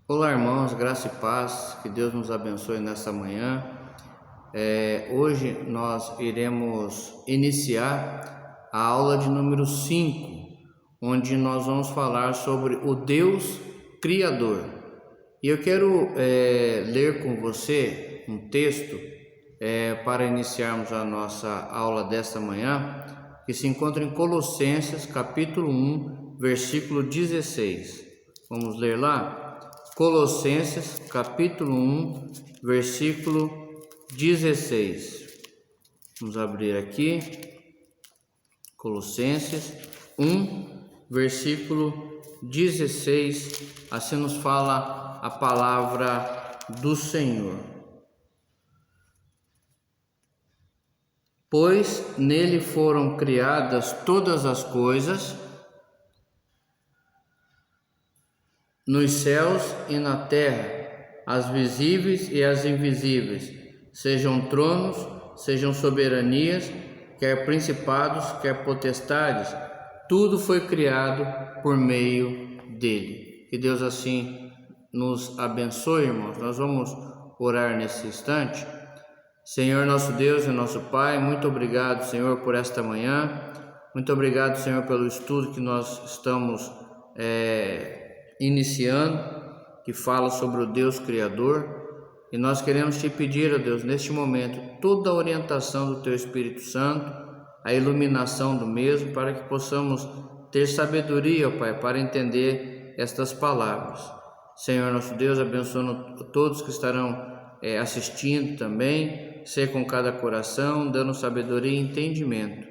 Olá, irmãos, graça e paz, que Deus nos abençoe nessa manhã. Hoje nós iremos iniciar a aula de número 5, onde nós vamos falar sobre o Deus Criador. E eu quero ler com você um texto para iniciarmos a nossa aula desta manhã, que se encontra em Colossenses capítulo 1, versículo 16. Vamos ler lá? Colossenses capítulo 1, versículo 16. Vamos abrir aqui. Colossenses 1, versículo 16. Assim nos fala a palavra do Senhor. Pois nele foram criadas todas as coisas, nos céus e na terra, as visíveis e as invisíveis, sejam tronos, sejam soberanias, quer principados, quer potestades, tudo foi criado por meio dele. Que Deus assim nos abençoe, irmãos. Nós vamos orar nesse instante. Senhor nosso Deus e nosso Pai, muito obrigado, Senhor, por esta manhã. Muito obrigado, Senhor, pelo estudo que nós estamos iniciando, que fala sobre o Deus Criador, e nós queremos te pedir, ó Deus, neste momento, toda a orientação do teu Espírito Santo, a iluminação do mesmo, para que possamos ter sabedoria, ó Pai, para entender estas palavras. Senhor nosso Deus, abençoando todos que estarão assistindo também, ser com cada coração, dando sabedoria e entendimento.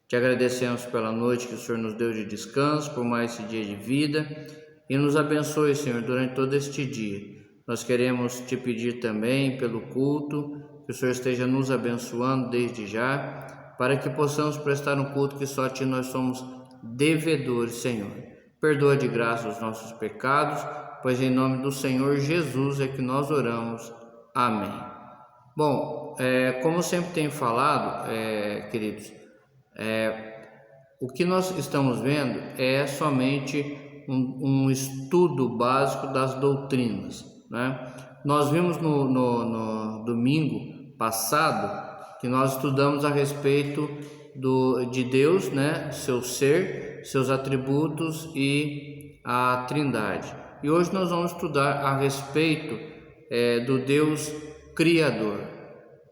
Te agradecemos pela noite que o Senhor nos deu de descanso, por mais esse dia de vida, e nos abençoe, Senhor, durante todo este dia. Nós queremos te pedir também pelo culto, que o Senhor esteja nos abençoando desde já, para que possamos prestar um culto que só a Ti nós somos devedores, Senhor. Perdoa de graça os nossos pecados, pois em nome do Senhor Jesus é que nós oramos. Amém. Bom, como sempre tenho falado, queridos, o que nós estamos vendo é somente um estudo básico das doutrinas, né? Nós vimos no domingo passado que nós estudamos a respeito de Deus, né? Seu ser, seus atributos e a Trindade. E hoje nós vamos estudar a respeito do Deus Criador.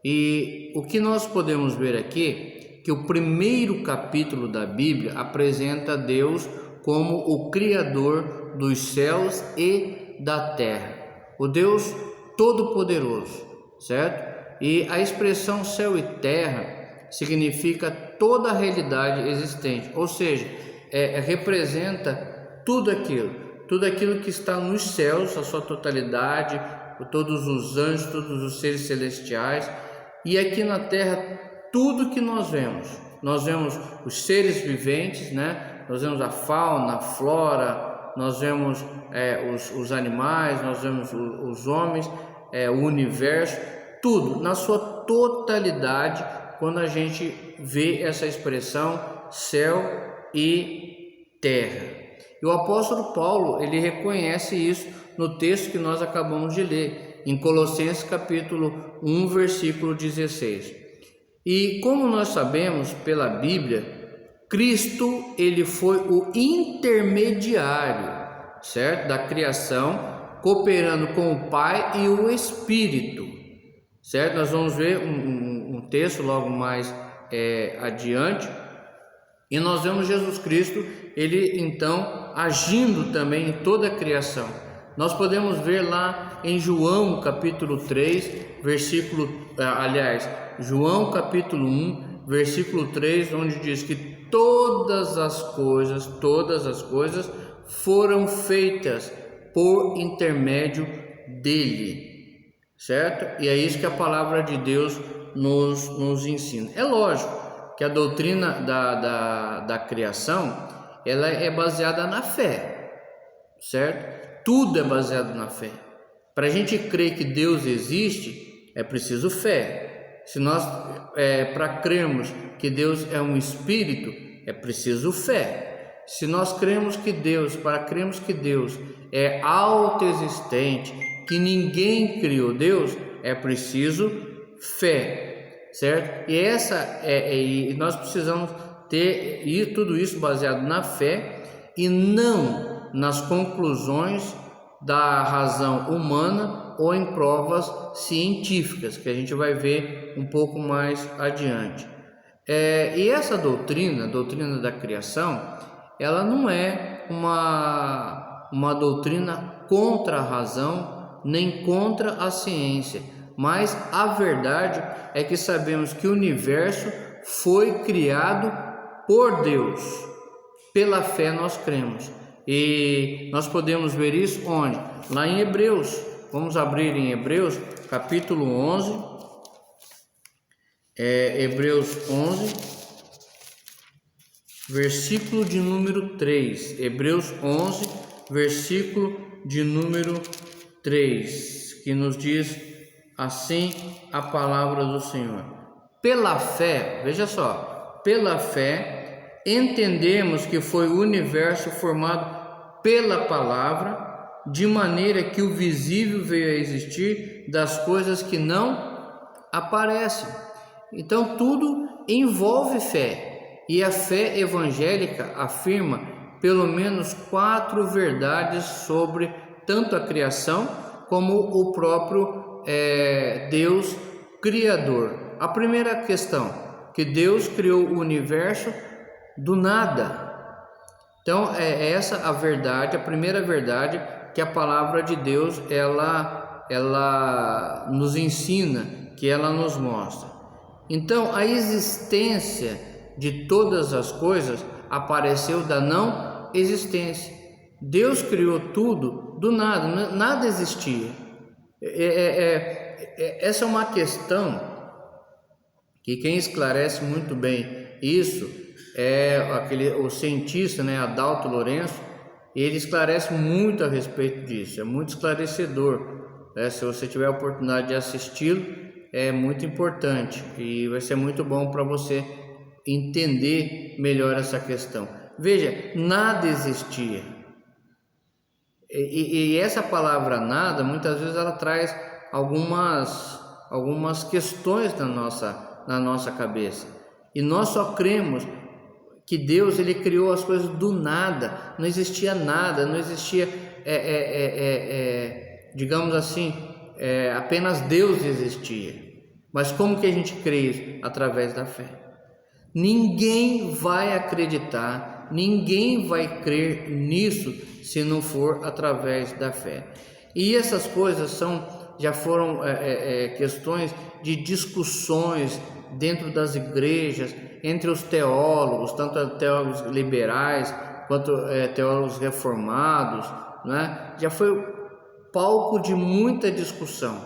E o que nós podemos ver aqui, que o primeiro capítulo da Bíblia apresenta Deus como o Criador dos céus e da terra, o Deus Todo-Poderoso, certo? E a expressão céu e terra significa toda a realidade existente, ou seja, representa tudo aquilo que está nos céus, a sua totalidade, todos os anjos, todos os seres celestiais, e aqui na terra tudo que nós vemos os seres viventes, né? Nós vemos a fauna, a flora, nós vemos os animais, nós vemos os homens, o universo, tudo na sua totalidade, quando a gente vê essa expressão céu e terra. E o apóstolo Paulo, ele reconhece isso no texto que nós acabamos de ler, em Colossenses capítulo 1, versículo 16. E como nós sabemos pela Bíblia, Cristo, ele foi o intermediário, certo? Da criação, cooperando com o Pai e o Espírito, certo? Nós vamos ver um texto logo mais adiante, e nós vemos Jesus Cristo, ele então agindo também em toda a criação. Nós podemos ver lá em João capítulo 3, João capítulo 1, versículo 3, onde diz que todas as coisas foram feitas por intermédio dele, certo? E é isso que a palavra de Deus nos ensina. É lógico que a doutrina da criação, ela é baseada na fé, certo? Tudo é baseado na fé. Para a gente crer que Deus existe, é preciso fé. Se nós, para crermos que Deus é um Espírito, é preciso fé. Se nós cremos que Deus, para cremos que Deus é autoexistente, que ninguém criou Deus, é preciso fé, certo? E nós precisamos ter tudo isso baseado na fé e não nas conclusões da razão humana ou em provas científicas, que a gente vai ver um pouco mais adiante. E essa doutrina, a doutrina da criação, ela não é uma doutrina contra a razão, nem contra a ciência, mas a verdade é que sabemos que o universo foi criado por Deus. Pela fé nós cremos. E nós podemos ver isso onde? Lá em Hebreus. Vamos abrir em Hebreus, capítulo 11. Hebreus 11, versículo de número 3. Hebreus 11, versículo de número 3, que nos diz assim a palavra do Senhor. Pela fé, veja só, pela fé entendemos que foi o universo formado pela palavra, de maneira que o visível veio a existir das coisas que não aparecem. Então tudo envolve fé, e a fé evangélica afirma pelo menos 4 verdades sobre tanto a criação como o próprio Deus Criador. A primeira questão, que Deus criou o universo do nada. Então é essa a verdade, a primeira verdade que a palavra de Deus ela nos ensina, que ela nos mostra. Então a existência de todas as coisas apareceu da não existência. Deus criou tudo do nada, nada existia. Essa é uma questão que quem esclarece muito bem isso é o cientista, Adalto Lourenço. Ele esclarece muito a respeito disso, é muito esclarecedor. Se você tiver a oportunidade de assisti-lo, é muito importante e vai ser muito bom para você entender melhor essa questão. Veja, nada existia. E essa palavra nada, muitas vezes ela traz algumas questões na nossa cabeça. E nós só cremos que Deus ele criou as coisas do nada, não existia nada, não existia, digamos assim, apenas Deus existia. Mas como que a gente crê isso? Através da fé. Ninguém vai acreditar, ninguém vai crer nisso se não for através da fé. E essas coisas já foram questões de discussões dentro das igrejas, entre os teólogos, tanto teólogos liberais quanto teólogos reformados, já foi palco de muita discussão.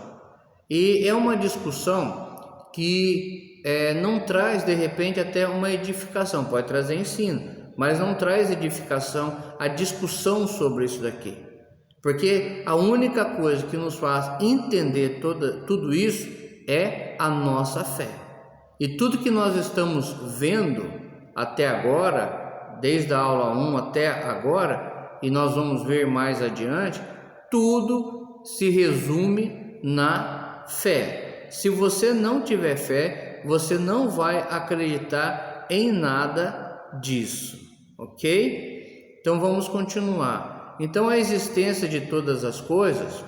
E é uma discussão que não traz de repente até uma edificação, pode trazer ensino, mas não traz edificação a discussão sobre isso daqui. Porque a única coisa que nos faz entender tudo isso é a nossa fé. E tudo que nós estamos vendo até agora, desde a aula 1 até agora, e nós vamos ver mais adiante, tudo se resume na fé. Se você não tiver fé, você não vai acreditar em nada disso, ok? Então vamos continuar. Então a existência de todas as coisas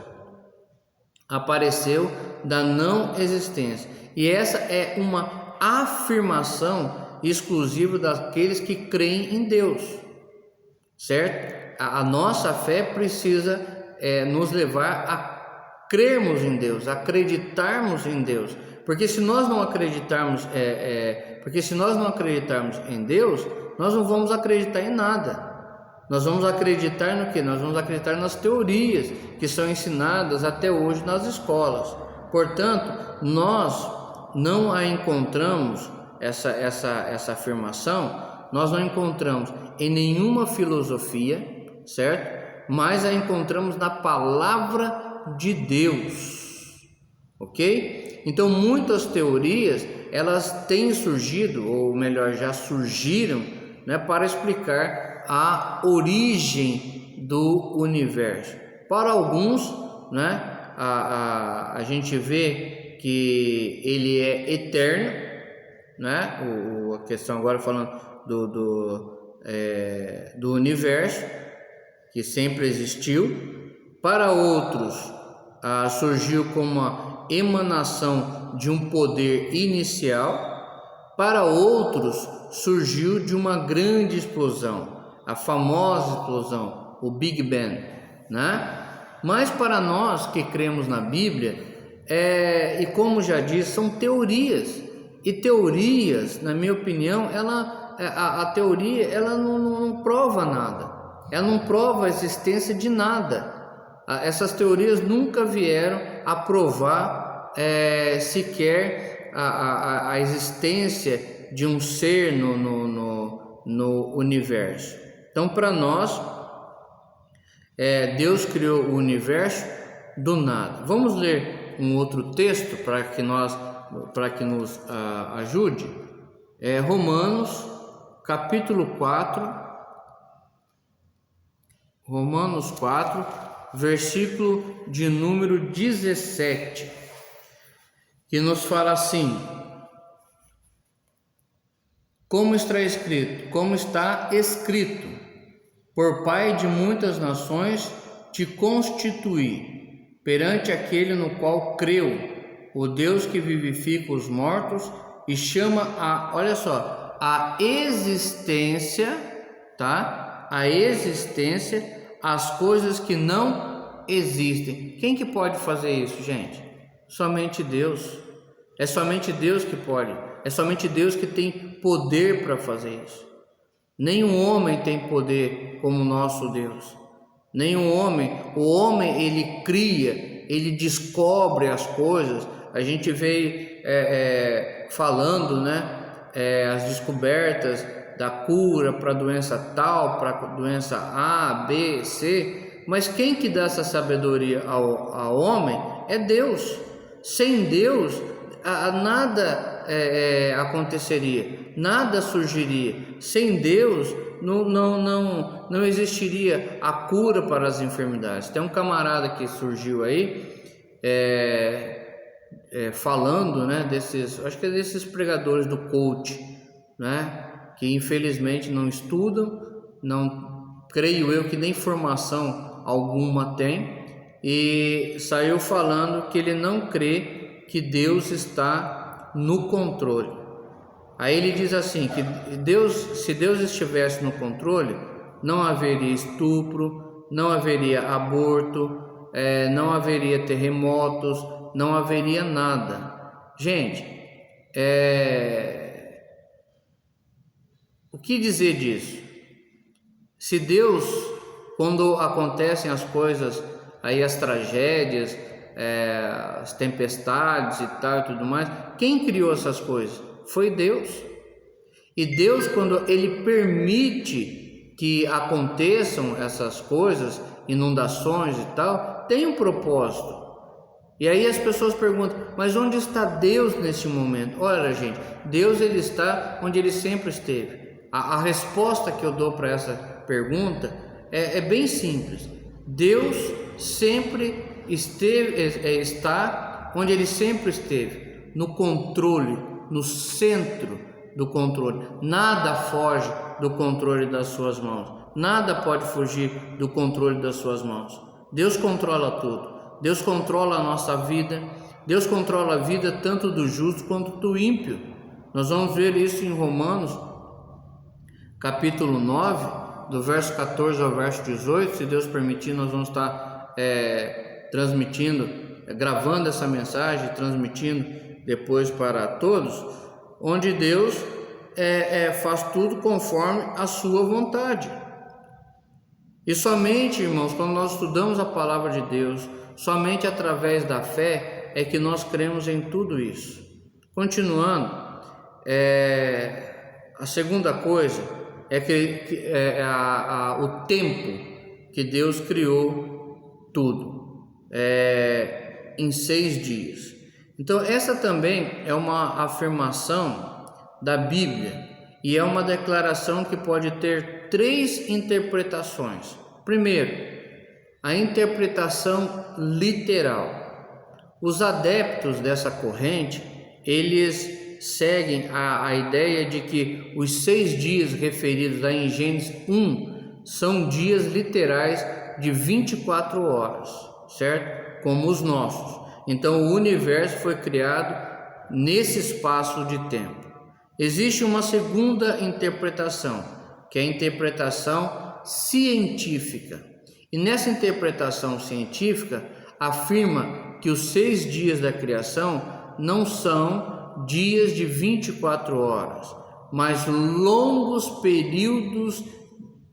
apareceu da não existência. E essa é uma afirmação exclusiva daqueles que creem em Deus, certo? A nossa fé precisa nos levar a crermos em Deus, acreditarmos em Deus. Porque se nós não acreditarmos, em Deus, nós não vamos acreditar em nada. Nós vamos acreditar no que? Nós vamos acreditar nas teorias que são ensinadas até hoje nas escolas. Portanto, nós não a encontramos, essa afirmação, nós não encontramos em nenhuma filosofia, certo? Mas a encontramos na palavra de Deus, ok? Então muitas teorias, elas têm surgido, ou melhor, já surgiram, para explicar a origem do universo. Para alguns, né, a gente vê que ele é eterno, né? A questão agora falando do universo, que sempre existiu. Para outros, surgiu como uma emanação de um poder inicial. Para outros, surgiu de uma grande explosão, a famosa explosão, o Big Bang, né? Mas para nós que cremos na Bíblia, e como já disse, são teorias. E teorias, na minha opinião, a teoria ela não prova nada. Ela não prova a existência de nada. Essas teorias nunca vieram a provar sequer a existência de um ser no universo. Então, para nós, Deus criou o universo do nada. Vamos ler um outro texto para que nos ajude. Romanos, capítulo 4. Romanos 4, versículo de número 17, que nos fala assim: como está escrito, por Pai de muitas nações te constituí, perante aquele no qual creu, o Deus que vivifica os mortos e chama a existência, tá? A existência as coisas que não existem. Quem que pode fazer isso, gente? Somente Deus. É somente Deus que pode. É somente Deus que tem poder para fazer isso. Nenhum homem tem poder como o nosso Deus. Nenhum homem. O homem, ele cria, ele descobre as coisas. A gente veio falando, né? As descobertas da cura para doença tal, para doença A, B, C, mas quem que dá essa sabedoria ao homem é Deus. Sem Deus, nada aconteceria, nada surgiria. Sem Deus, não existiria a cura para as enfermidades. Tem um camarada que surgiu aí, falando, né, desses pregadores do coach, né, que infelizmente não estudam, não creio eu que nem formação alguma tem, e saiu falando que ele não crê que Deus está no controle. Aí ele diz assim, que se Deus estivesse no controle, não haveria estupro, não haveria aborto, não haveria terremotos, não haveria nada. Gente, o que dizer disso? Se Deus, quando acontecem as coisas, aí as tragédias, as tempestades e tal e tudo mais, quem criou essas coisas? Foi Deus. E Deus, quando Ele permite que aconteçam essas coisas, inundações e tal, tem um propósito. E aí as pessoas perguntam, mas onde está Deus nesse momento? Olha, gente, Deus ele está onde Ele sempre esteve. A resposta que eu dou para essa pergunta é bem simples. Deus sempre está onde Ele sempre esteve, no controle, no centro do controle. Nada foge do controle das suas mãos. Nada pode fugir do controle das suas mãos. Deus controla tudo. Deus controla a nossa vida. Deus controla a vida tanto do justo quanto do ímpio. Nós vamos ver isso em Romanos, capítulo 9, do verso 14 ao verso 18. Se Deus permitir, nós vamos estar transmitindo, gravando essa mensagem, transmitindo depois para todos, onde Deus faz tudo conforme a sua vontade. E somente, irmãos, quando nós estudamos a palavra de Deus, somente através da fé é que nós cremos em tudo isso. Continuando, a segunda coisa é que o tempo que Deus criou tudo, em 6 dias. Então essa também é uma afirmação da Bíblia e é uma declaração que pode ter três interpretações. Primeiro, a interpretação literal. Os adeptos dessa corrente, eles seguem a ideia de que os 6 dias referidos lá em Gênesis 1 são dias literais de 24 horas, certo? Como os nossos. Então o universo foi criado nesse espaço de tempo. Existe uma segunda interpretação, que é a interpretação científica. E nessa interpretação científica afirma que os 6 dias da criação não são dias de 24 horas, mas longos períodos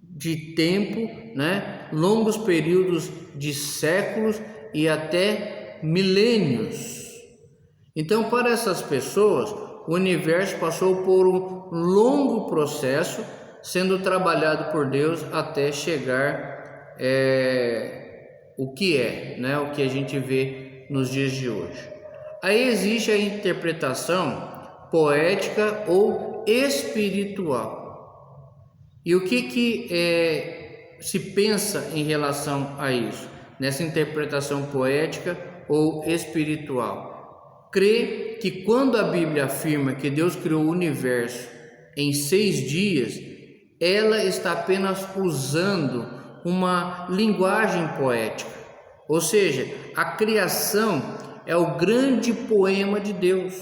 de tempo, né? Longos períodos de séculos e até milênios. Então, para essas pessoas, o universo passou por um longo processo, sendo trabalhado por Deus até chegar o que é, né? O que a gente vê nos dias de hoje. Aí existe a interpretação poética ou espiritual. E o que se pensa em relação a isso, nessa interpretação poética ou espiritual? Crê que quando a Bíblia afirma que Deus criou o universo em 6 dias, ela está apenas usando uma linguagem poética, ou seja, a criação é o grande poema de Deus.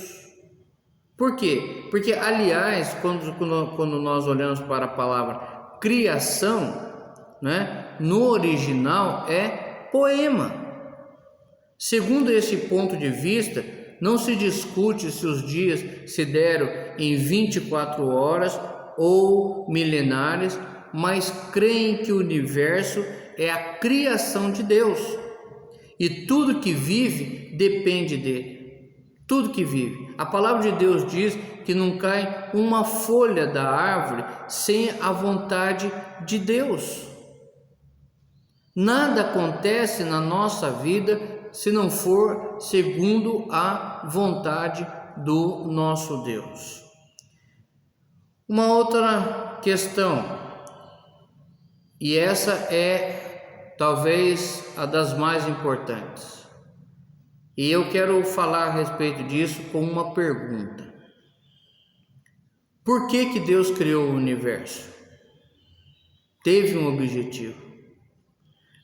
Por quê? Porque, aliás, quando nós olhamos para a palavra criação, né, no original é poema. Segundo esse ponto de vista, não se discute se os dias se deram em 24 horas ou milenares, mas creem que o universo é a criação de Deus. E tudo que vive depende dele. Tudo que vive. A palavra de Deus diz que não cai uma folha da árvore sem a vontade de Deus. Nada acontece na nossa vida se não for segundo a vontade do nosso Deus. Uma outra questão, e essa é talvez a das mais importantes, e eu quero falar a respeito disso com uma pergunta: por que Deus criou o universo? Teve um objetivo.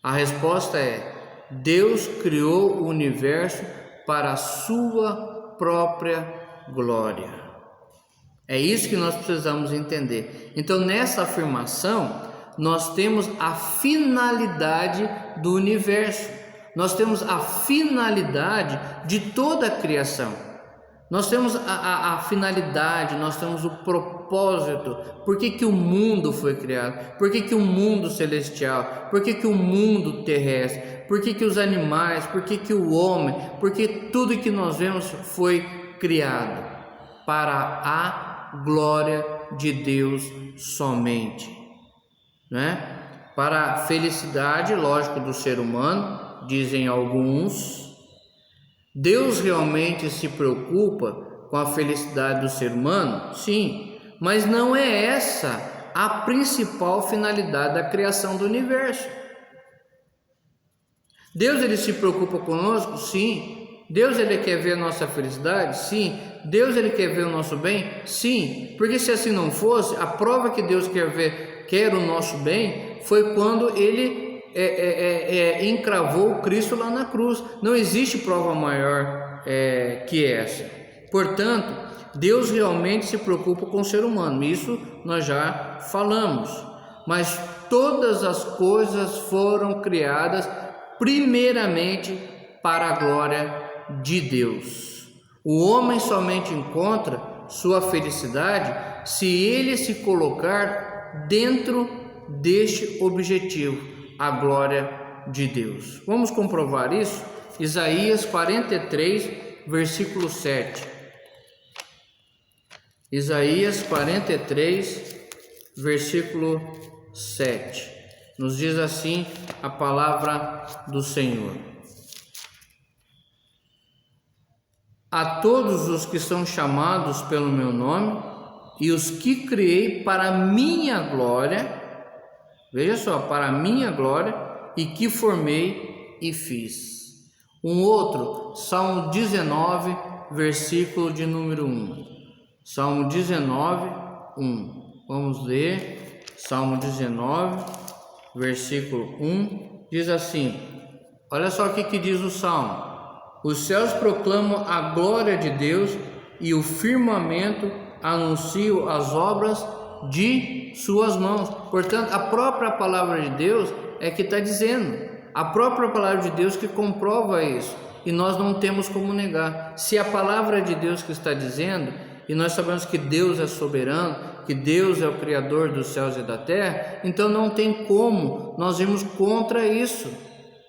A resposta é: Deus criou o universo para a sua própria glória. É isso que nós precisamos entender. Então, nessa afirmação, nós temos a finalidade do universo. Nós temos a finalidade de toda a criação. Nós temos a finalidade, nós temos o propósito. Por que o mundo foi criado? Por que o mundo celestial? Por que o mundo terrestre? Por que os animais? Por que o homem? Porque tudo que nós vemos foi criado para a glória de Deus somente, né? Para a felicidade, lógico, do ser humano, dizem alguns. Deus realmente se preocupa com a felicidade do ser humano? Sim, mas não é essa a principal finalidade da criação do universo. Deus, ele se preocupa conosco? Sim. Deus, ele quer ver a nossa felicidade? Sim. Deus, ele quer ver o nosso bem? Sim. Porque se assim não fosse, a prova que Deus quer o nosso bem foi quando ele encravou o Cristo lá na cruz. Não existe prova maior que essa. Portanto, Deus realmente se preocupa com o ser humano. Isso nós já falamos. Mas todas as coisas foram criadas primeiramente para a glória de Deus. O homem somente encontra sua felicidade se ele se colocar dentro deste objetivo, a glória de Deus. Vamos comprovar isso? Isaías 43, versículo 7. Isaías 43, versículo 7. Nos diz assim a palavra do Senhor: a todos os que são chamados pelo meu nome e os que criei para minha glória, Veja só, para a minha glória e que formei e fiz. Um outro, Salmo 19, versículo de número 1. Salmo 19, 1. Vamos ler. Salmo 19, versículo 1. Diz assim: olha só o que diz o Salmo. Os céus proclamam a glória de Deus e o firmamento anuncia as obras de suas mãos. Portanto, a própria palavra de Deus é que está dizendo, a própria palavra de Deus que comprova isso, e nós não temos como negar. Se a palavra de Deus que está dizendo, e nós sabemos que Deus é soberano, que Deus é o Criador dos céus e da terra, então não tem como nós irmos contra isso.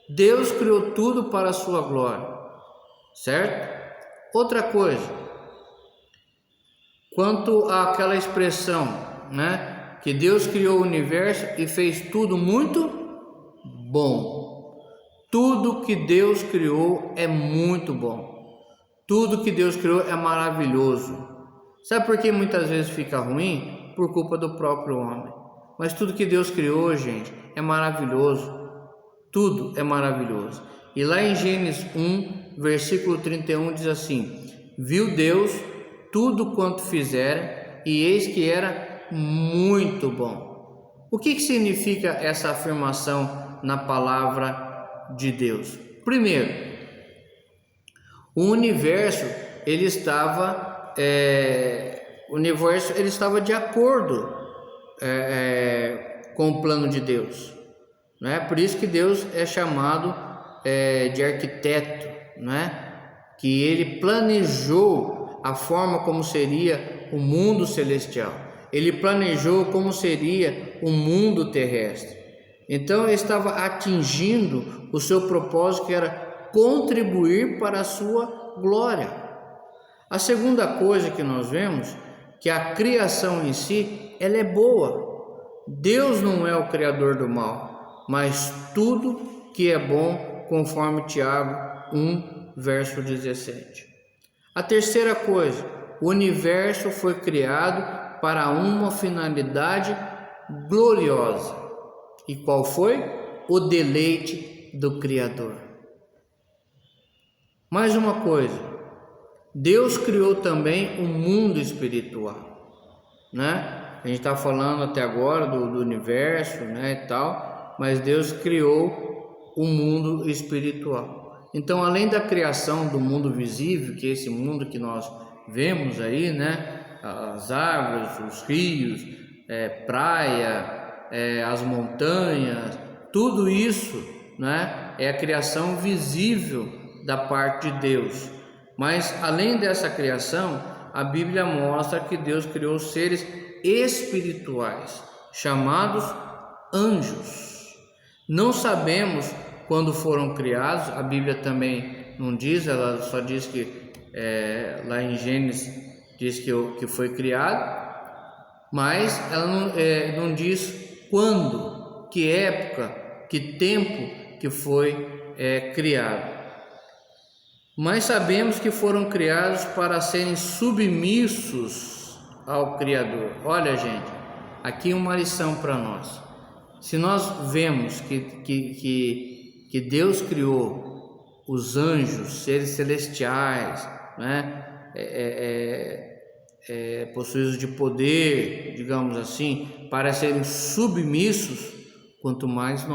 Deus criou tudo para a sua glória, certo? Outra coisa, quanto àquela expressão, né, que Deus criou o universo e fez tudo muito bom. Tudo que Deus criou é muito bom. Tudo que Deus criou é maravilhoso. Sabe por que muitas vezes fica ruim? Por culpa do próprio homem. Mas tudo que Deus criou, gente, é maravilhoso. Tudo é maravilhoso. E lá em Gênesis 1, versículo 31 diz assim: viu Deus tudo quanto fizera, e eis que era muito bom. O que significa essa afirmação na palavra de Deus? Primeiro, o universo ele estava de acordo com o plano de Deus, né? Por isso que Deus é chamado de arquiteto, né? Que ele planejou a forma como seria o mundo celestial, ele planejou como seria o mundo terrestre. Então ele estava atingindo o seu propósito, que era contribuir para a sua glória. A segunda coisa que nós vemos, que a criação em si, ela é boa. Deus não é o criador do mal, mas tudo que é bom, conforme Tiago 1, verso 17. A terceira coisa, o universo foi criado para uma finalidade gloriosa. E qual foi? O deleite do Criador. Mais uma coisa, Deus criou também o mundo espiritual, né? A gente está falando até agora do universo, né, e tal, mas Deus criou o mundo espiritual. Então, além da criação do mundo visível, que é esse mundo que nós vemos aí, né, as árvores, os rios, praia, as montanhas, tudo isso, né, é a criação visível da parte de Deus. Mas além dessa criação, a Bíblia mostra que Deus criou seres espirituais, chamados anjos. Não sabemos quando foram criados, a Bíblia também não diz, ela só diz que lá em Gênesis diz que foi criado, mas ela não diz quando, que época, que tempo que foi criado. Mas sabemos que foram criados para serem submissos ao Criador. Olha, gente, aqui uma lição para nós. Se nós vemos que Deus criou os anjos, seres celestiais, né, possuídos de poder, digamos assim, para serem submissos, quanto mais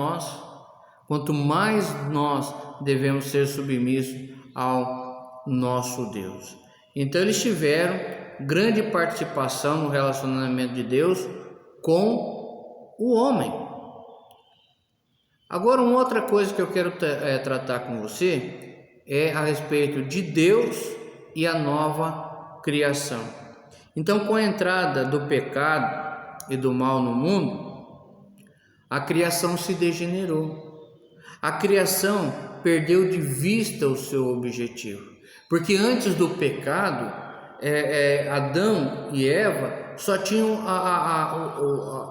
nós devemos ser submissos ao nosso Deus. Então eles tiveram grande participação no relacionamento de Deus com o homem. Agora, uma outra coisa que eu quero tratar com você é a respeito de Deus e a nova criação. Então, com a entrada do pecado e do mal no mundo, a criação se degenerou. A criação perdeu de vista o seu objetivo, porque antes do pecado, Adão e Eva só tinham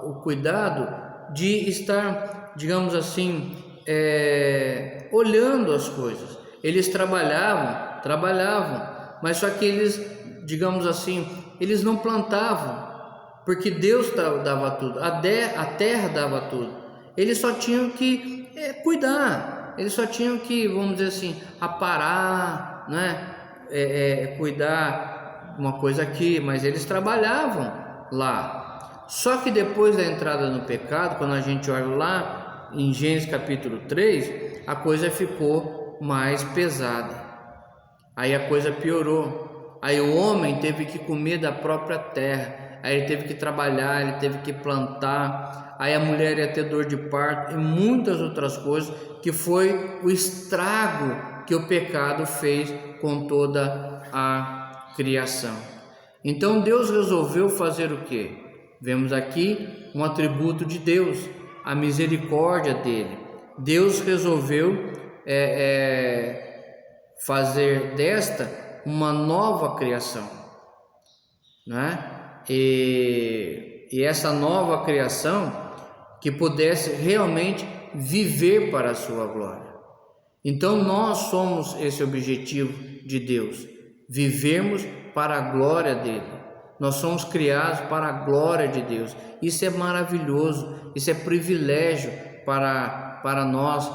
o cuidado de estar, digamos assim, olhando as coisas. Eles trabalhavam, mas só que eles, digamos assim, eles não plantavam, porque Deus dava tudo, a terra dava tudo. Eles só tinham que cuidar, eles só tinham que, vamos dizer assim, aparar, né? Cuidar uma coisa aqui, mas eles trabalhavam lá. Só que depois da entrada no pecado, quando a gente olha lá em Gênesis capítulo 3, a coisa ficou mais pesada. Aí a coisa piorou. Aí o homem teve que comer da própria terra. Aí ele teve que trabalhar, ele teve que plantar. Aí a mulher ia ter dor de parto e muitas outras coisas, que foi o estrago que o pecado fez com toda a criação. Então Deus resolveu fazer o quê? Vemos aqui um atributo de Deus, a misericórdia dele. Deus resolveu fazer desta uma nova criação, né? E essa nova criação que pudesse realmente viver para a sua glória. Então nós somos esse objetivo de Deus, vivermos para a glória dele. Nós somos criados para a glória de Deus. Isso é maravilhoso, isso é privilégio para nós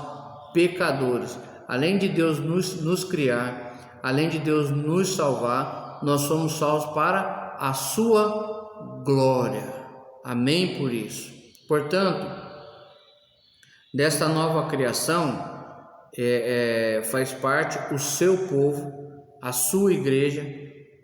pecadores. Além de Deus nos criar, além de Deus nos salvar, nós somos salvos para a sua glória. Amém por isso. Portanto, desta nova criação, faz parte o seu povo, a sua igreja,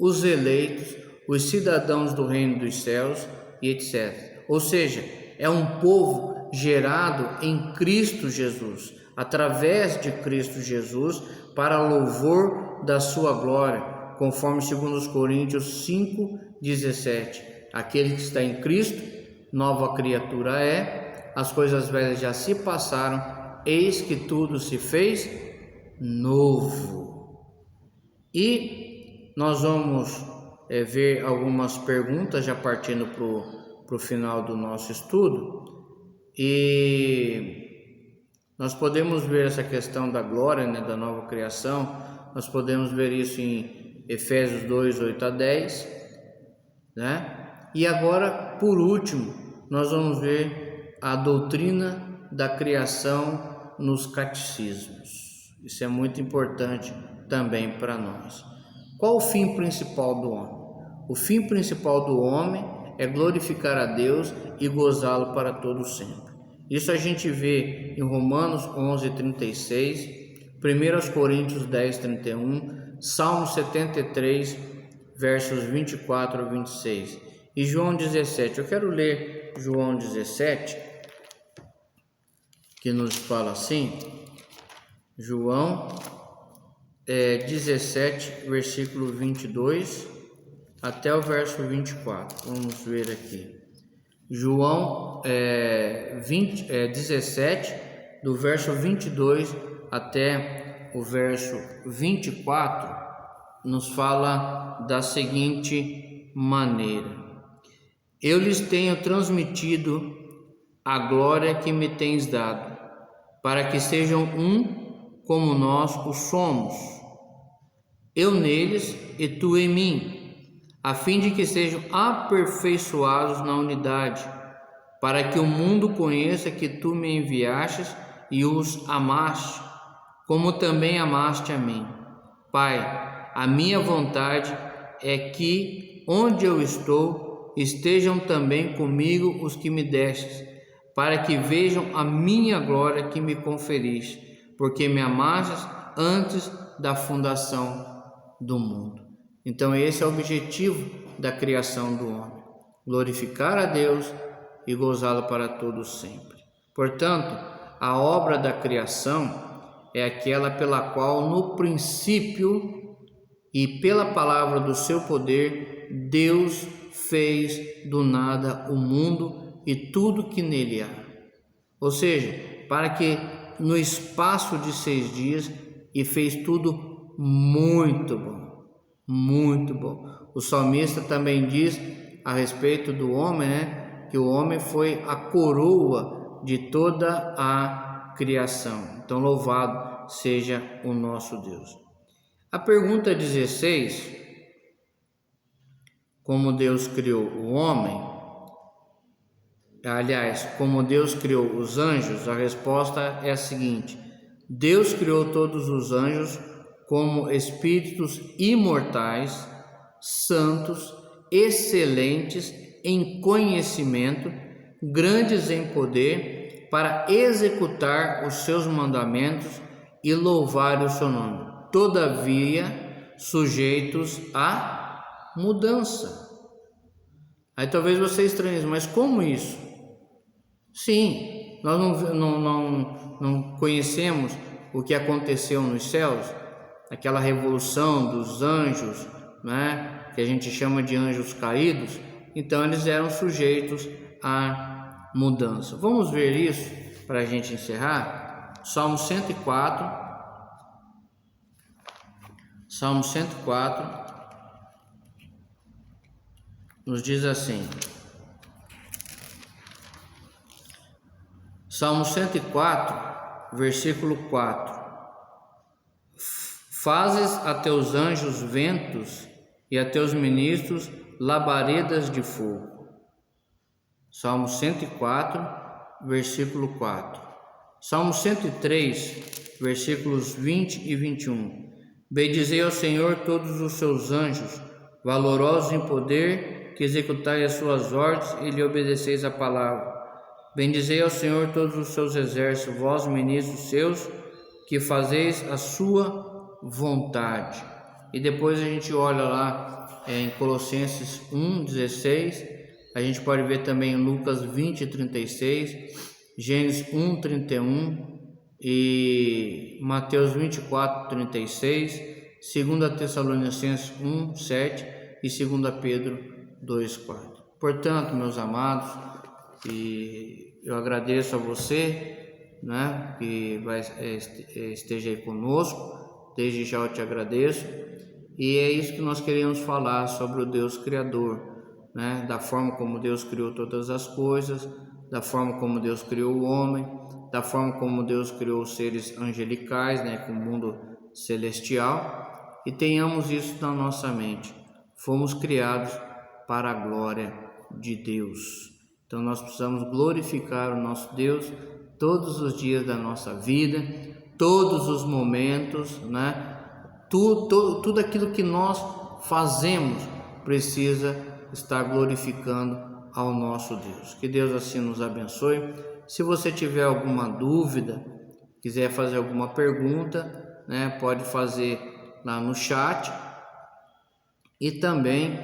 os eleitos, os cidadãos do reino dos céus e etc. Ou seja, é um povo gerado em Cristo Jesus, através de Cristo Jesus, para louvor da sua glória, conforme 2 Coríntios 5:17. Aquele que está em Cristo, nova criatura é, as coisas velhas já se passaram, eis que tudo se fez novo. E nós vamos ver algumas perguntas já partindo para o final do nosso estudo. E nós podemos ver essa questão da glória, né, da nova criação. Nós podemos ver isso em Efésios 2:8-10, né? E agora, por último, nós vamos ver a doutrina da criação nos catecismos. Isso é muito importante também para nós. Qual o fim principal do homem? O fim principal do homem é glorificar a Deus e gozá-lo para todo sempre. Isso a gente vê em Romanos 11:36, 1 Coríntios 10:31, Salmo 73, versos 24-26 e João 17. Eu quero ler João 17, que nos fala assim, João 17, versículo 22 até o verso 24. Vamos ver aqui. João 17, do verso 22 até o verso 24, nos fala da seguinte maneira: Eu lhes tenho transmitido a glória que me tens dado, para que sejam um como nós o somos, eu neles e tu em mim, a fim de que sejam aperfeiçoados na unidade, para que o mundo conheça que tu me enviastes e os amaste, como também amaste a mim. Pai, a minha vontade é que, onde eu estou, estejam também comigo os que me destes, para que vejam a minha glória que me conferiste, porque me amastes antes da fundação do mundo. Então esse é o objetivo da criação do homem, glorificar a Deus e gozá-lo para todos sempre. Portanto, a obra da criação é aquela pela qual no princípio e pela palavra do seu poder, Deus fez do nada o mundo e tudo que nele há. Ou seja, para que no espaço de 6 dias, e fez tudo muito bom. Muito bom. O salmista também diz a respeito do homem, né, que o homem foi a coroa de toda a criação. Então, louvado seja o nosso Deus. A pergunta 16, como Deus criou o homem, aliás, como Deus criou os anjos, a resposta é a seguinte: Deus criou todos os anjos como espíritos imortais, santos, excelentes em conhecimento, grandes em poder, para executar os seus mandamentos e louvar o seu nome. Todavia, sujeitos à mudança. Aí talvez você estranhe, mas como isso? Sim, nós não conhecemos o que aconteceu nos céus, aquela revolução dos anjos, né, que a gente chama de anjos caídos. Então eles eram sujeitos à mudança. Vamos ver isso para a gente encerrar. Salmo 104. Salmo 104 nos diz assim. Salmo 104, versículo 4. Fazes a teus anjos ventos e a teus ministros labaredas de fogo. Salmo 104, versículo 4. Salmo 103, versículos 20 e 21. Bendizei ao Senhor todos os seus anjos, valorosos em poder, que executai as suas ordens e lhe obedeceis a palavra. Bendizei ao Senhor todos os seus exércitos, vós ministros seus, que fazeis a sua vontade. E depois a gente olha lá em Colossenses 1:16, a gente pode ver também em Lucas 20:36, Gênesis 1:31 e Mateus 24:36, 2 Tessalonicenses 1:7 e 2 Pedro 2:4. Portanto, meus amados, eu agradeço a você, né, que esteja aí conosco. Desde já eu te agradeço. E é isso que nós queremos falar sobre o Deus Criador, né? Da forma como Deus criou todas as coisas, da forma como Deus criou o homem, da forma como Deus criou os seres angelicais, né? Com o mundo celestial. E tenhamos isso na nossa mente. Fomos criados para a glória de Deus. Então nós precisamos glorificar o nosso Deus todos os dias da nossa vida, todos os momentos, né? Tudo aquilo que nós fazemos precisa estar glorificando ao nosso Deus. Que Deus assim nos abençoe. Se você tiver alguma dúvida, quiser fazer alguma pergunta, né, pode fazer lá no chat e também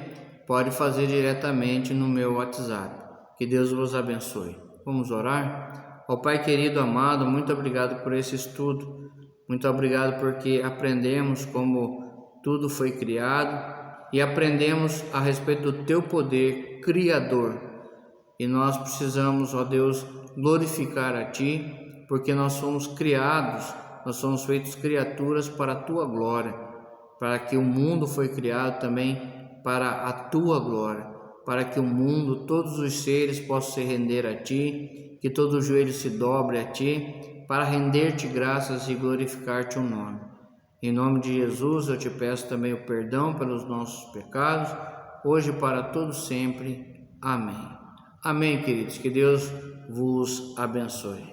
pode fazer diretamente no meu WhatsApp. Que Deus vos abençoe. Vamos orar? Ó Pai querido, amado, muito obrigado por esse estudo. Muito obrigado porque aprendemos como tudo foi criado e aprendemos a respeito do Teu poder criador. E nós precisamos, ó Deus, glorificar a Ti, porque nós somos criados, nós somos feitos criaturas para a Tua glória, para que o mundo foi criado também para a Tua glória, para que o mundo, todos os seres possam se render a Ti, que todo joelho se dobre a Ti, para render-te graças e glorificar-te o nome. Em nome de Jesus eu te peço também o perdão pelos nossos pecados, hoje e para todos sempre. Amém. Amém, queridos. Que Deus vos abençoe.